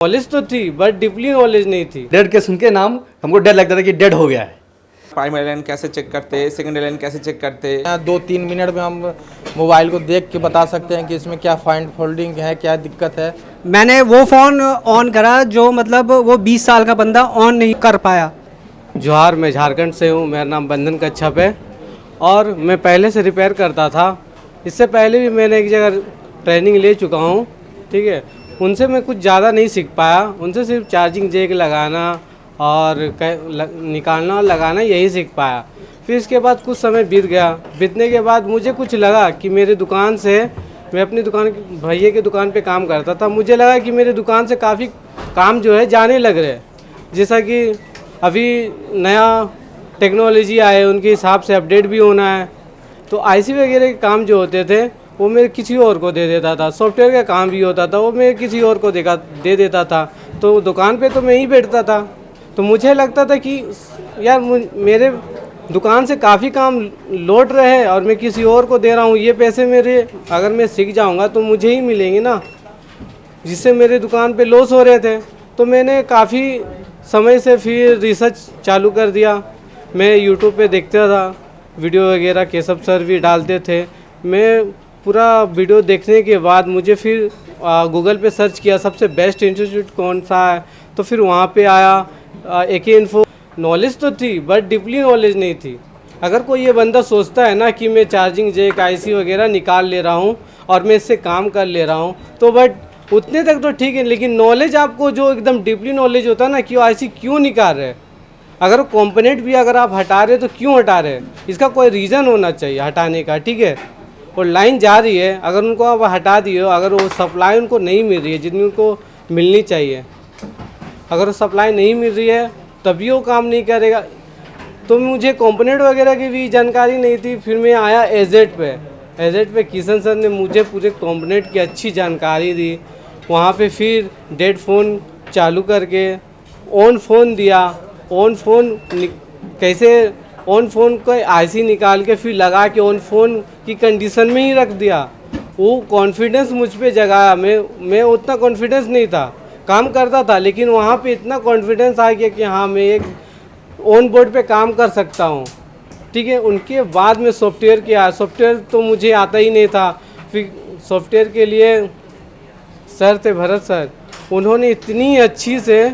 Knowledge तो थी but deeply knowledge नहीं थी। डेड के सुन के नाम हमको डर लगता था कि डेड हो गया है। प्राइमरी लाइन कैसे चेक करते, सेकेंडरी लाइन कैसे चेक करते। 2-3 मिनट में हम मोबाइल को देख के बता सकते हैं कि इसमें क्या फाइंड फोल्डिंग है, क्या दिक्कत है। मैंने वो फ़ोन ऑन करा जो मतलब वो 20 साल का बंदा ऑन नहीं कर पाया। जोहार, मैं झारखंड से हूँ। मेरा नाम बंधन कच्छप है और मैं पहले से रिपेयर करता था। इससे पहले भी मैंने एक जगह ट्रेनिंग ले चुका हूँ, ठीक है। उनसे मैं कुछ ज़्यादा नहीं सीख पाया। उनसे सिर्फ चार्जिंग जैक लगाना और निकालना और लगाना यही सीख पाया। फिर इसके बाद कुछ समय बीत गया। बीतने के बाद मुझे कुछ लगा कि मेरे दुकान से, मैं अपनी दुकान भैया की दुकान पे काम करता था, मुझे लगा कि मेरे दुकान से काफ़ी काम जो है जाने लग रहे हैं। जैसा कि अभी नया टेक्नोलॉजी आए, उनके हिसाब से अपडेट भी होना है। तो आईसी वगैरह के काम जो होते थे वो मैं किसी और को दे देता था। सॉफ्टवेयर का काम भी होता था वो मैं किसी और को दे देता था। तो दुकान पे तो मैं ही बैठता था। तो मुझे लगता था कि यार मेरे दुकान से काफ़ी काम लौट रहे हैं और मैं किसी और को दे रहा हूँ। ये पैसे मेरे अगर मैं सीख जाऊँगा तो मुझे ही मिलेंगे ना, जिससे मेरे दुकान पे लॉस हो रहे थे। तो मैंने काफ़ी समय से फिर रिसर्च चालू कर दिया। मैं यूट्यूब पे देखता था वीडियो वगैरह, केशव सर भी डालते थे। मैं पूरा वीडियो देखने के बाद मुझे फिर गूगल पे सर्च किया सबसे बेस्ट इंस्टीट्यूट कौन सा है। तो फिर वहाँ पे आया एके इन्फो। नॉलेज तो थी बट डीपली नॉलेज नहीं थी। अगर कोई ये बंदा सोचता है ना कि मैं चार्जिंग जैक, आईसी वगैरह निकाल ले रहा हूँ और मैं इससे काम कर ले रहा हूँ, तो बट उतने तक तो ठीक है। लेकिन नॉलेज आपको जो एकदम डीपली नॉलेज होता है ना कि आईसी क्यों निकाल रहे हैं, अगर कंपोनेंट भी अगर आप हटा रहे तो क्यों हटा रहे हैं, इसका कोई रीज़न होना चाहिए हटाने का, ठीक है। और लाइन जा रही है, अगर उनको आप हटा दिए, अगर वो सप्लाई उनको नहीं मिल रही है जितनी उनको मिलनी चाहिए, अगर वो सप्लाई नहीं मिल रही है तभी वो काम नहीं करेगा। तो मुझे कंपोनेंट वगैरह की भी जानकारी नहीं थी। फिर मैं आया एजेट पे किशन सर ने मुझे पूरे कंपोनेंट की अच्छी जानकारी दी। वहाँ पे फिर डेड फ़ोन चालू करके ऑन फ़ोन दिया। ऑन फ़ोन कैसे, ऑन फ़ोन को आईसी निकाल के फिर लगा के ऑन फ़ोन की कंडीशन में ही रख दिया। वो कॉन्फिडेंस मुझ पे जगाया। मैं उतना कॉन्फिडेंस नहीं था, काम करता था, लेकिन वहाँ पे इतना कॉन्फिडेंस आ गया कि हाँ मैं एक ऑन बोर्ड पे काम कर सकता हूँ, ठीक है। उनके बाद में सॉफ्टवेयर किया। सॉफ्टवेयर तो मुझे आता ही नहीं था। फिर सॉफ्टवेयर के लिए सर थे भरत सर, उन्होंने इतनी अच्छी से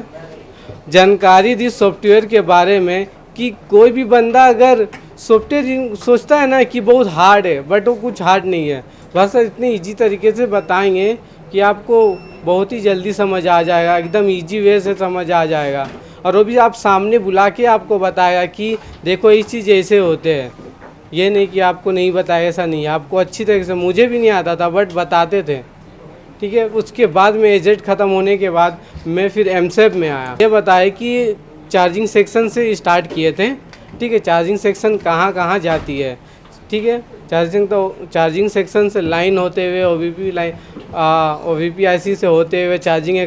जानकारी दी सॉफ्टवेयर के बारे में कि कोई भी बंदा अगर सॉफ्टवेयर सोचता है ना कि बहुत हार्ड है, बट वो कुछ हार्ड नहीं है। बस इतनी इजी तरीके से बताएंगे कि आपको बहुत ही जल्दी समझ आ जाएगा, एकदम इजी वे से समझ आ जाएगा। और वो भी आप सामने बुला के आपको बताएगा कि देखो इस चीज़ ऐसे होते हैं। ये नहीं कि आपको नहीं बताया, ऐसा नहीं है, आपको अच्छी तरीके से, मुझे भी नहीं आता था बट बताते थे, ठीक है। उसके बाद में एजेट ख़त्म होने के बाद मैं फिर एमसेप में आया। ये बताया कि चार्जिंग सेक्शन से स्टार्ट किए थे, ठीक है। चार्जिंग सेक्शन कहाँ कहाँ जाती है, ठीक है। चार्जिंग सेक्शन से लाइन होते हुए ओवीपी लाइन, ओवीपी आईसी से होते हुए चार्जिंग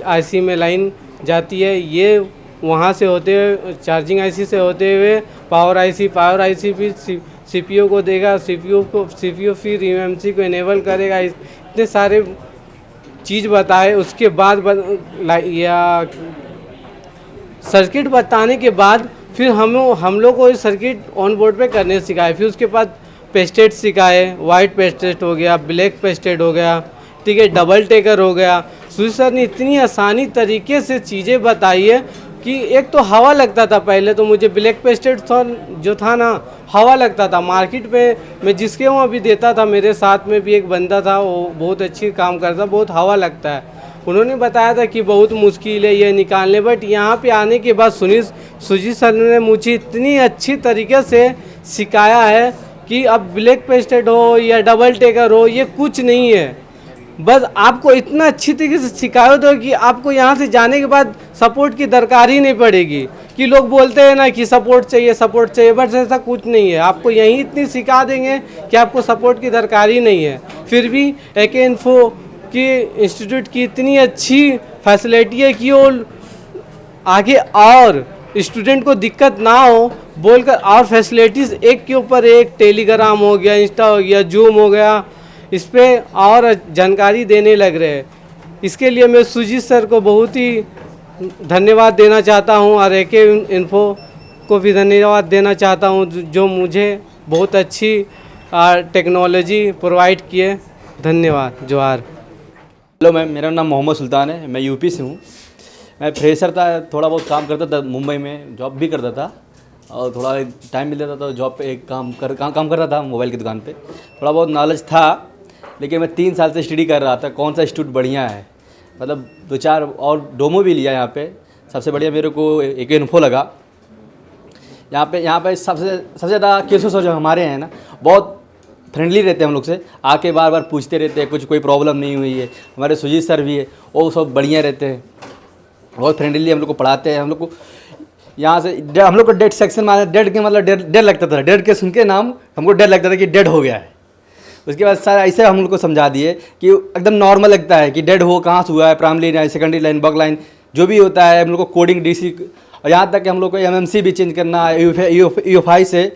आईसी में लाइन जाती है। ये वहाँ से होते हुए चार्जिंग आईसी से होते हुए पावर आईसी भी सीपीयू को देगा, सीपीयू फिर यूएमसी को इनेबल करेगा। इतने सारे चीज़ बताए। उसके बाद या सर्किट बताने के बाद फिर हम लोग को सर्किट ऑन बोर्ड पे करने सिखाए। फिर उसके बाद पेस्टेड सिखाए। वाइट पेस्टेड हो गया, ब्लैक पेस्टेड हो गया, ठीक है, डबल टेकर हो गया। सुजी सर ने इतनी आसानी तरीके से चीज़ें बताई है कि एक तो हवा लगता था पहले, तो मुझे ब्लैक पेस्टेड जो था ना, हवा लगता था। मार्केट में मैं जिसके वहाँ भी देता था, मेरे साथ में भी एक बंदा था, वो बहुत अच्छी काम करता, बहुत हवा लगता है। उन्होंने बताया था कि बहुत मुश्किल है ये निकालने, बट यहाँ पे आने के बाद सुजीत सर ने मुझे इतनी अच्छी तरीके से सिखाया है कि अब ब्लैक पेस्टेड हो या डबल टेकर हो, ये कुछ नहीं है। बस आपको इतना अच्छी तरीके से सिखाया दो कि आपको यहाँ से जाने के बाद सपोर्ट की दरकार ही नहीं पड़ेगी। कि लोग बोलते हैं ना कि सपोर्ट चाहिए, बट ऐसा कुछ नहीं है। आपको यहीं इतनी सिखा देंगे कि आपको सपोर्ट की दरकार ही नहीं है। फिर भी एके इन्फो की इंस्टीट्यूट की इतनी अच्छी फैसिलिटी है कि वो आगे और स्टूडेंट को दिक्कत ना हो बोलकर और फैसिलिटीज़ एक के ऊपर एक, टेलीग्राम हो गया, इंस्टा हो गया, जूम हो गया, इस पर और जानकारी देने लग रहे हैं। इसके लिए मैं सुजीत सर को बहुत ही धन्यवाद देना चाहता हूँ और एके इन्फो को भी धन्यवाद देना चाहता हूँ जो मुझे बहुत अच्छी टेक्नोलॉजी प्रोवाइड किए। धन्यवाद। जोहार। हेलो मैम, मेरा नाम मोहम्मद सुल्तान है, मैं यूपी से हूँ। मैं फ्रेशर था, थोड़ा बहुत काम करता था, मुंबई में जॉब भी करता था और थोड़ा टाइम मिल जाता तो जॉब पे एक काम करता था मोबाइल की दुकान पे। थोड़ा बहुत नॉलेज था, लेकिन मैं 3 साल से स्टडी कर रहा था कौन सा इंस्टीट्यूट बढ़िया है। मतलब 2-4 और डोमो भी लिया यहाँ पे, सबसे बढ़िया मेरे को एके इन्फो लगा। यहाँ पे सबसे ज़्यादा केसेस जो हमारे हैं ना, बहुत फ्रेंडली रहते हैं हम लोग से, आके बार बार पूछते रहते हैं, कुछ कोई प्रॉब्लम नहीं हुई है। हमारे सुजीत सर भी है, वो सब बढ़िया रहते हैं, बहुत फ्रेंडली हम लोग को पढ़ाते हैं। हम लोग को यहाँ से हम लोग को डेड सेक्शन में डेड के मतलब डेड लगता था, डेड के सुन के नाम हमको डर लगता था कि डेड हो गया है। उसके बाद सर ऐसे हम लोग को समझा दिए कि एकदम नॉर्मल लगता है कि डेड हो कहाँ से हुआ है, primary line, secondary line, bug line जो भी होता है। हम लोग को कोडिंग डीसी और यहाँ तक कि हम लोग को एमएमसी भी चेंज करना है, यूएफआई से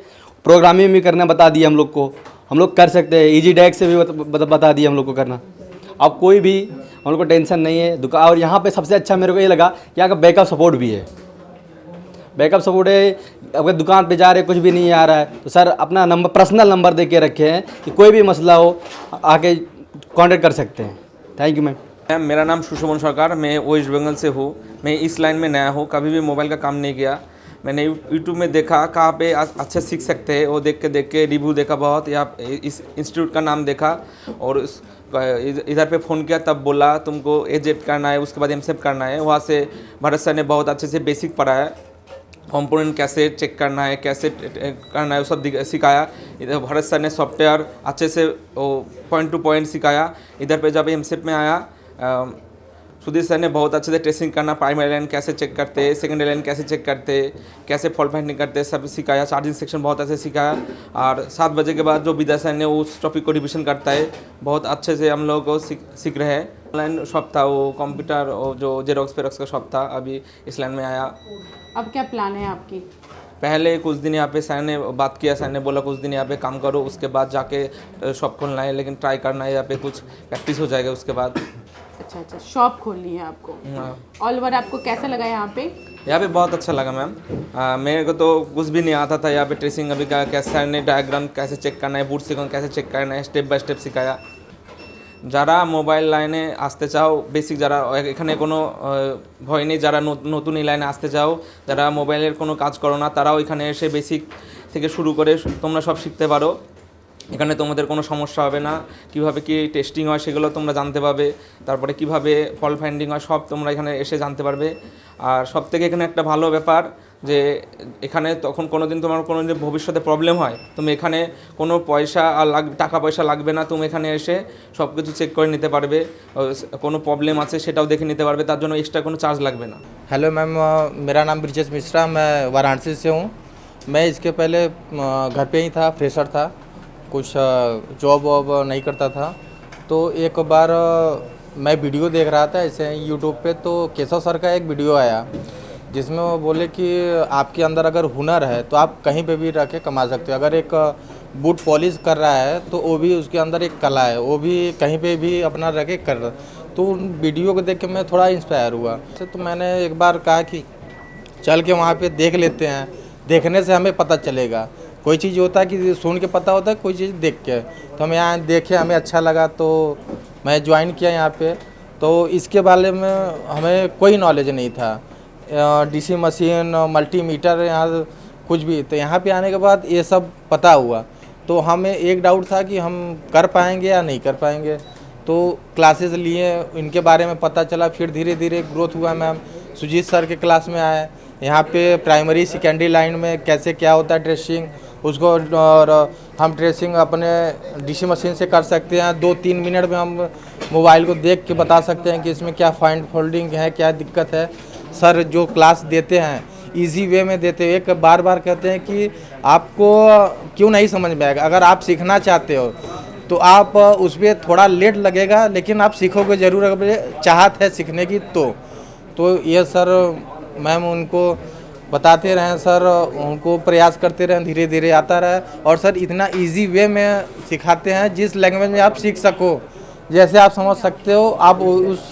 प्रोग्रामिंग भी करना बता दिया हम लोग को। हम लोग कर सकते हैं, इजी डैक से भी बता दिया हम लोग को करना। अब कोई भी हम लोग को टेंशन नहीं है दुकान। और यहाँ पे सबसे अच्छा मेरे को ये लगा कि यहाँ का बैकअप सपोर्ट भी है। बैकअप सपोर्ट है, अगर दुकान पे जा रहे कुछ भी नहीं आ रहा है तो सर अपना नंबर, पर्सनल नंबर दे के रखे हैं कि कोई भी मसला हो आके कांटेक्ट कर सकते हैं। Thank you ma'am. मैम, मेरा नाम सुशोभन सरकार, मैं वेस्ट बंगाल से हूँ। मैं इस लाइन में नया हूँ, कभी भी मोबाइल का काम नहीं किया। मैंने यूट्यूब में देखा कहाँ पे अच्छे सीख सकते हैं, वो देख के रिव्यू देखा बहुत, या इस इंस्टीट्यूट का नाम देखा और इधर पे फ़ोन किया, तब बोला तुमको एजेट करना है, उसके बाद एमसेट करना है। वहाँ से भरत सर ने बहुत अच्छे से बेसिक पढ़ाया, कंपोनेंट कैसे चेक करना है, कैसे करना है, वो सब सिखाया। इधर भरत सर ने सॉफ्टवेयर अच्छे से वो पॉइंट टू पॉइंट सिखाया। इधर पे जब एमसेट में आया, सुधीर सर ने बहुत अच्छे से ट्रेसिंग करना, प्राइमरी लाइन कैसे चेक करते, सेकेंडरी लाइन कैसे चेक करते, कैसे फॉल्ट फाइंडिंग करते, सब सिखाया। चार्जिंग सेक्शन बहुत अच्छे से सिखाया। और 7 बजे के बाद जो विद्या सर ने उस टॉपिक को रिविजन करता है, बहुत अच्छे से हम लोग को सीख रहे हैं। ऑनलाइन शॉप था, वो कंप्यूटर और जो जेरोक्स पेरोक्स का शॉप था, अभी इस लाइन में आया। अब क्या प्लान है आपकी? पहले कुछ दिन यहाँ पे सर ने बात किया, सर ने बोला कुछ दिन यहाँ पे काम करो, उसके बाद जाके शॉप खोलना है, लेकिन ट्राई करना है, यहाँ पे कुछ प्रैक्टिस हो जाएगा उसके बाद। अच्छा, शॉप खोलनी है आपको। ऑल ओवर आपको कैसा लगा यहाँ पे? यहाँ पे बहुत अच्छा लगा मैम। मेरे को तो कुछ भी नहीं आता था। यहाँ पे ट्रेसिंग अभी कैसे सर ने डायग्राम कैसे चेक करना है, बूट सिक्वेंस कैसे चेक करना है, स्टेप बाय स्टेप सिखाया। যারা মোবাইল লাইনে আসতে চাও, বেসিক যারা এখানে কোনো ভয় নেই, যারা নতুন এই লাইনে আসতে চাও, যারা মোবাইলের কোনো কাজ করো না, তারাও এখানে এসে বেসিক থেকে শুরু করে তোমরা সব শিখতে পারো। এখানে তোমাদের কোনো সমস্যা হবে না। কীভাবে কি টেস্টিং হয় সেগুলো তোমরা জানতে পারবে, তারপরে কিভাবে ফল্ট ফাইন্ডিং হয় সব তোমরা এখানে এসে জানতে পারবে। আর সবথেকে এখানে একটা ভালো ব্যাপার যে এখানে তখন কোনো দিন তোমার কোনো দিন ভবিষ্যতে প্রবলেম হয়, তুমি এখানে কোনো পয়সা আর টাকা পয়সা লাগবে না। তুমি এখানে এসে সব কিছু চেক করে নিতে পারবে, কোনো প্রবলেম আছে সেটাও দেখে নিতে পারবে, তার জন্য এক্সট্রা কোনো চার্জ লাগবে না। हेलो मैम, मेरा नाम ब्रिजेश मिश्रा, मैं वाराणसी से हूँ। मैं इसके पहले घर पे ही था, फ्रेशर था, कुछ जॉब वॉब नहीं करता था। तो एक बार मैं वीडियो देख रहा था ऐसे यूट्यूब पे, तो केशव सर का एक वीडियो आया जिसमें वो बोले कि आपके अंदर अगर हुनर है तो आप कहीं पे भी रह के कमा सकते हो। अगर एक बूट पॉलिश कर रहा है तो वो भी उसके अंदर एक कला है, वो भी कहीं पे भी अपना रह के कर रहा। तो वीडियो को देख के मैं थोड़ा इंस्पायर हुआ। तो मैंने एक बार कहा कि चल के वहाँ पे देख लेते हैं, देखने से हमें पता चलेगा। कोई चीज़ होता है कि सुन के पता होता है, कोई चीज़ देख के। तो हम यहाँ देखे, हमें अच्छा लगा तो मैं ज्वाइन किया यहाँ पे। तो इसके बारे में हमें कोई नॉलेज नहीं था, डीसी मशीन, मल्टीमीटर, यहाँ कुछ भी। तो यहाँ पे आने के बाद ये सब पता हुआ। तो हमें एक डाउट था कि हम कर पाएंगे या नहीं कर पाएंगे। तो क्लासेस लिए, इनके बारे में पता चला, फिर धीरे धीरे ग्रोथ हुआ। मैम सुजीत सर के क्लास में आए, यहाँ पे प्राइमरी सेकेंडरी लाइन में कैसे क्या होता है ट्रेसिंग, उसको और हम ट्रेसिंग अपने डीसी मशीन से कर सकते हैं। 2-3 मिनट में हम मोबाइल को देख के बता सकते हैं कि इसमें क्या फाइंड फोल्डिंग है, क्या दिक्कत है। सर जो क्लास देते हैं इजी वे में देते हैं। एक बार बार कहते हैं कि आपको क्यों नहीं समझ में आएगा, अगर आप सीखना चाहते हो तो आप उस पर थोड़ा लेट लगेगा, लेकिन आप सीखोगे ज़रूर अगर चाहत है सीखने की। तो ये सर मैम उनको बताते रहें, सर उनको प्रयास करते रहें, धीरे धीरे आता रहे। और सर इतना इजी वे में सिखाते हैं जिस लैंग्वेज में आप सीख सको, जैसे आप समझ सकते हो आप उस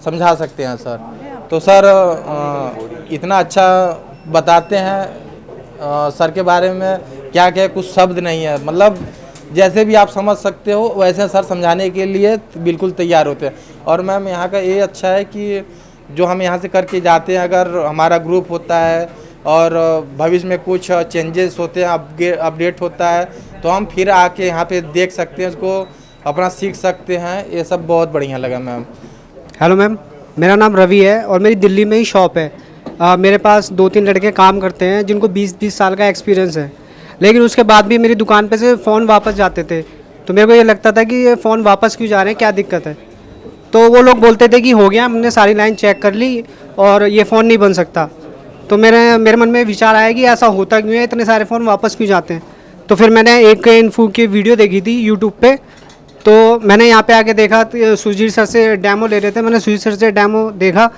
समझा सकते हैं सर। तो सर इतना अच्छा बताते हैं सर के बारे में क्या क्या कुछ शब्द नहीं है, मतलब जैसे भी आप समझ सकते हो वैसे सर समझाने के लिए बिल्कुल तैयार होते हैं। और मैम यहाँ का ये अच्छा है कि जो हम यहाँ से करके जाते हैं, अगर हमारा ग्रुप होता है और भविष्य में कुछ चेंजेस होते हैं, अपडेट होता है, तो हम फिर आके यहाँ पे देख सकते हैं, उसको अपना सीख सकते हैं। ये सब बहुत बढ़िया लगा मैम। हेलो मैम, मेरा नाम रवि है और मेरी दिल्ली में ही शॉप है। मेरे पास 2-3 लड़के काम करते हैं जिनको 20-20 साल का एक्सपीरियंस है, लेकिन उसके बाद भी मेरी दुकान पे से फ़ोन वापस जाते थे। तो मेरे को ये लगता था कि ये फ़ोन वापस क्यों जा रहे हैं, क्या दिक्कत है। तो वो लोग बोलते थे कि हो गया, हमने सारी लाइन चेक कर ली और ये फ़ोन नहीं बन सकता। तो मेरे मन में विचार आया कि ऐसा होता क्यों है, इतने सारे फ़ोन वापस क्यों जाते हैं। तो फिर मैंने एक इन्फो की वीडियो देखी थी यूट्यूब पे, तो मैंने यहाँ पे आके देखा तो सुजीत सर से डेमो ले रहे थे, मैंने सुजीत सर से डेमो देखा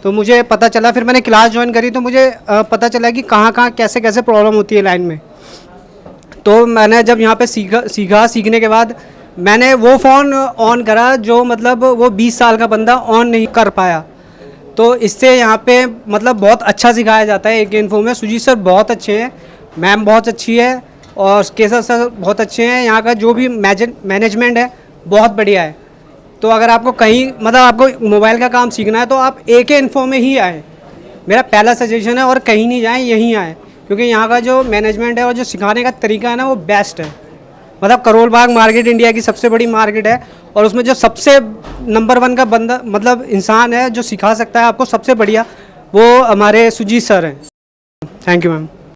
तो मुझे पता चला। फिर मैंने क्लास ज्वाइन करी तो मुझे पता चला कि कहाँ कहाँ कैसे कैसे प्रॉब्लम होती है लाइन में। तो मैंने जब यहाँ पे सीखने के बाद मैंने वो फ़ोन ऑन करा जो मतलब वो 20 साल का बंदा ऑन नहीं कर पाया। तो इससे यहाँ पे मतलब बहुत अच्छा सिखाया जाता है एक इन्फो में। सुजीत सर बहुत अच्छे हैं, मैम बहुत अच्छी है और केसर सर बहुत अच्छे हैं। यहाँ का जो भी मैनेजमेंट है बहुत बढ़िया है। तो अगर आपको कहीं मतलब आपको मोबाइल का काम सीखना है तो आप एक इन्फो में ही आए, मेरा पहला सजेशन है। और कहीं नहीं जाएं, यहीं आए, क्योंकि यहाँ का जो मैनेजमेंट है और जो सिखाने का तरीका है ना वो बेस्ट है। मतलब करोल बाग मार्केट इंडिया की सबसे बड़ी मार्केट है और उसमें जो सबसे नंबर 1 का बंदा मतलब इंसान है जो सिखा सकता है आपको सबसे बढ़िया, वो हमारे सुजीत सर हैं। Thank you ma'am.